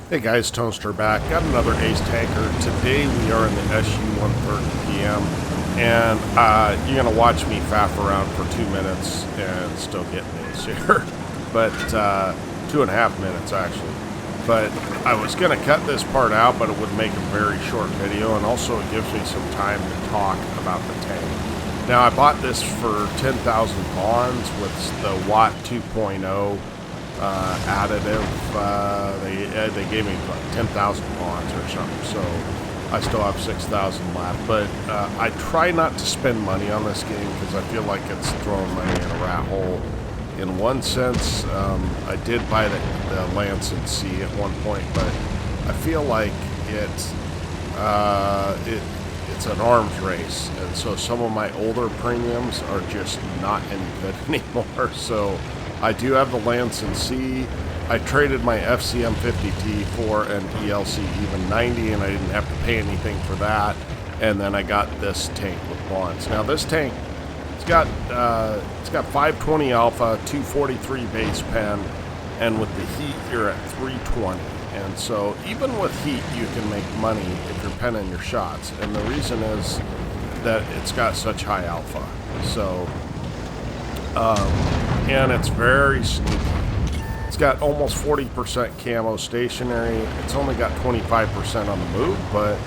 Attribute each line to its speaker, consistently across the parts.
Speaker 1: Hey guys, Toaster back. Got another Ace Tanker. Today we are in the SU-130PM, and you're going to watch me faff around for 2 minutes and still get Ace here. But 2.5 minutes actually. But I was going to cut this part out, but it would make a very short video, and also it gives me some time to talk about the tank. Now I bought this for 10,000 bonds with the Watt 2.0 additive. They gave me 10,000 bonds or something, so I still have 6,000 left. But I try not to spend money on this game because I feel like it's throwing money in a rat hole. In one sense, I did buy the Lancet C at one point, but I feel like it's an arms race, and so some of my older premiums are just not any good anymore. So I do have the Lancet C. I traded my FCM 50T for an ELC Even 90, and I didn't have to pay anything for that. And then I got this tank with bonds. Now this tank, it's got 520 alpha, 243 base pen, and with the heat you're at 320. And so even with heat you can make money if you're penning your shots. And the reason is that it's got such high alpha. So and it's very sneaky. It's got almost 40% camo stationary. It's only got 25% on the move, but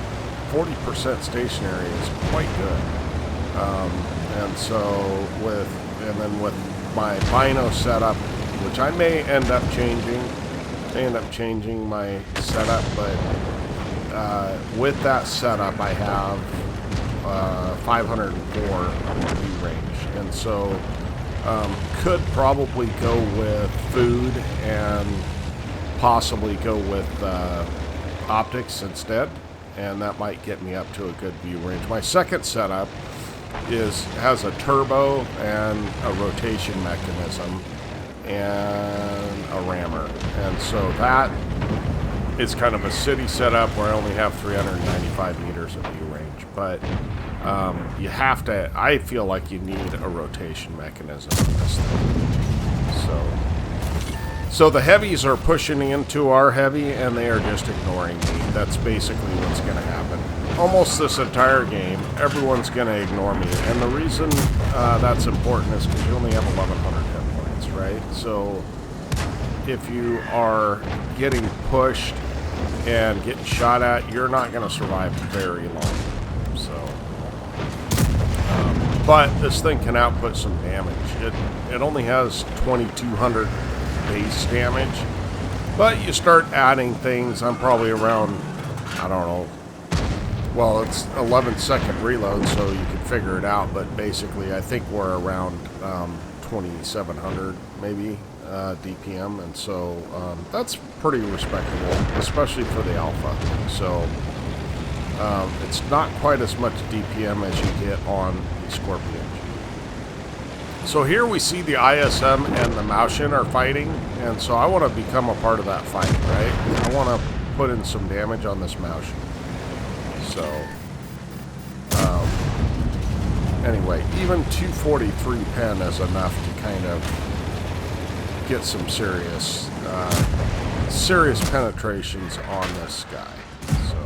Speaker 1: 40% stationary is quite good. And so with my Bino setup, which I may end up changing my setup, but with that setup I have 504 view range, and so could probably go with food and possibly go with optics instead, and that might get me up to a good view range. My second setup has a turbo and a rotation mechanism and a rammer, and so that is kind of a city setup where I only have 395 meters of view range, but you have to, I feel like you need a rotation mechanism in this thing. So the heavies are pushing into our heavy, and they are just ignoring me. That's basically what's going to happen. Almost this entire game, everyone's going to ignore me. And the reason that's important is because you only have 1,100 hit points, right? So if you are getting pushed and getting shot at, you're not going to survive very long. So but this thing can output some damage. It only has 2,200 base damage, but you start adding things. I'm probably around, I don't know, well, it's 11-second reload, so you can figure it out, but basically I think we're around 2,700 maybe DPM, and so that's pretty respectable, especially for the alpha. So it's not quite as much DPM as you get on the Scorpion G. So here we see the ISM and the Maushin are fighting, and so I want to become a part of that fight, right? I want to put in some damage on this Maushin. So anyway, even 243 pen is enough to kind of get some serious penetrations on this guy. So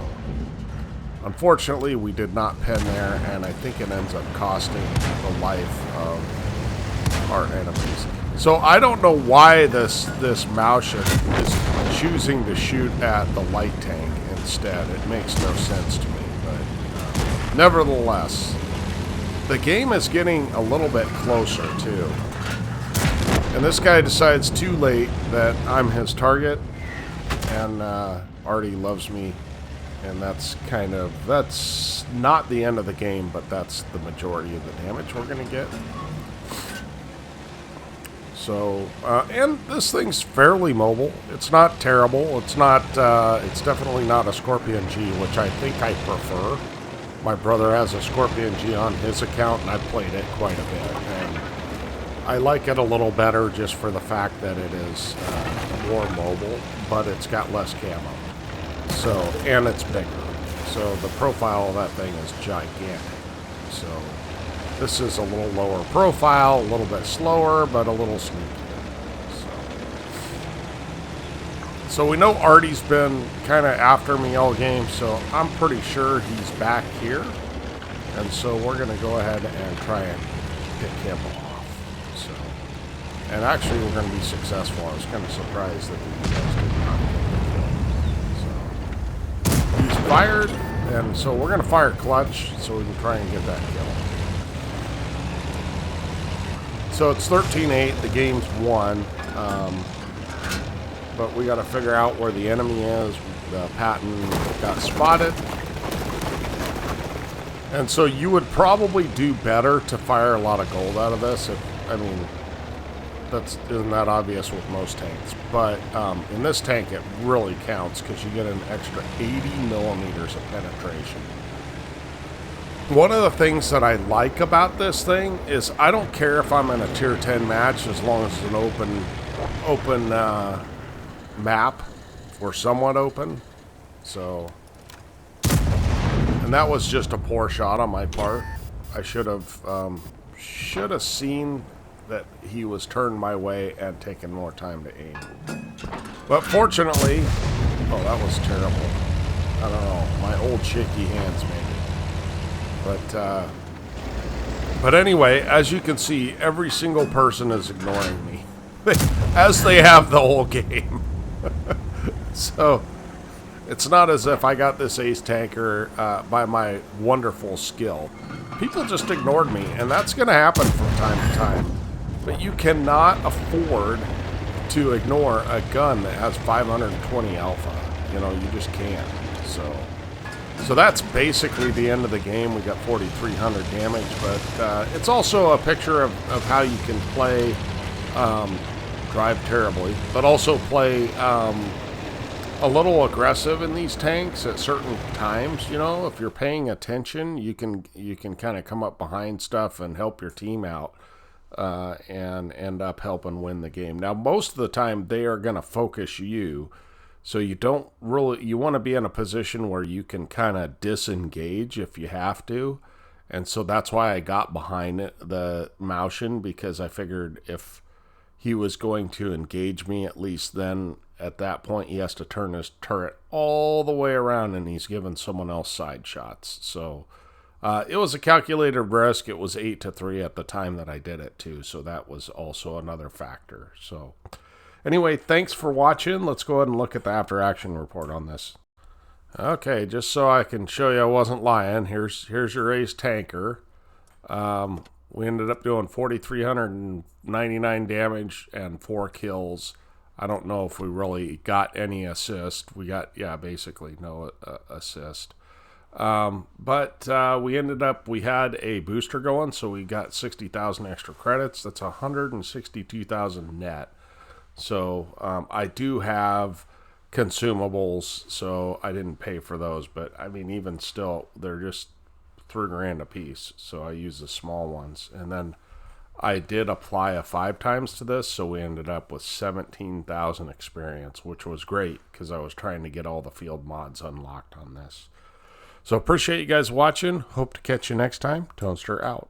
Speaker 1: unfortunately, we did not pen there, and I think it ends up costing the life of our enemies. So I don't know why this Maushin is choosing to shoot at the light tank instead. It makes no sense to me, but nevertheless, the game is getting a little bit closer too. And this guy decides too late that I'm his target, and already loves me. And that's not the end of the game, but that's the majority of the damage we're going to get. So, and this thing's fairly mobile. It's not terrible. It's definitely not a Scorpion G, which I think I prefer. My brother has a Scorpion G on his account, and I've played it quite a bit. And I like it a little better just for the fact that it is more mobile, but it's got less camo. So, and it's bigger. So the profile of that thing is gigantic. So this is a little lower profile, a little bit slower, but a little sneakier. So we know Artie's been kind of after me all game, so I'm pretty sure he's back here. And so we're going to go ahead and try and pick him off. So, and actually we're going to be successful. I was kind of surprised that these guys did not get the kill. So he's fired, and so we're going to fire clutch so we can try and get that kill. So it's 13-8. The game's won. But we got to figure out where the enemy is. The Patton got spotted. And so you would probably do better to fire a lot of gold out of this. I mean, isn't that obvious with most tanks. But in this tank, it really counts because you get an extra 80 millimeters of penetration. One of the things that I like about this thing is I don't care if I'm in a tier 10 match as long as it's an open map or somewhat open. So, and that was just a poor shot on my part. I should have seen that he was turned my way and taken more time to aim. But fortunately, oh, that was terrible. I don't know, my old shaky hands maybe. But anyway, as you can see, every single person is ignoring me, as they have the whole game. So it's not as if I got this ace tanker by my wonderful skill. People just ignored me, and that's going to happen from time to time. But you cannot afford to ignore a gun that has 520 alpha. You know, you just can't. So that's basically the end of the game. We got 4,300 damage, but it's also a picture of how you can play, drive terribly, but also play a little aggressive in these tanks at certain times. You know, if you're paying attention, you can kind of come up behind stuff and help your team out and end up helping win the game. Now, most of the time, they are going to focus you. So you want to be in a position where you can kind of disengage if you have to. And so that's why I got behind the Maushin, because I figured if he was going to engage me, at least then at that point he has to turn his turret all the way around and he's giving someone else side shots. So it was a calculated risk. It was 8-3 at the time that I did it too. So that was also another factor. So anyway, thanks for watching. Let's go ahead and look at the after action report on this. Okay, just so I can show you I wasn't lying, here's your ace tanker. We ended up doing 4,399 damage and 4 kills. I don't know if we really got any assist. We got, yeah, basically no assist. But we had a booster going, so we got 60,000 extra credits. That's 162,000 net. So I do have consumables, so I didn't pay for those. But I mean, even still, they're just $3,000 a piece. So I use the small ones, and then I did apply a 5 times to this, so we ended up with 17,000 experience, which was great because I was trying to get all the field mods unlocked on this. So appreciate you guys watching. Hope to catch you next time. Toaster out.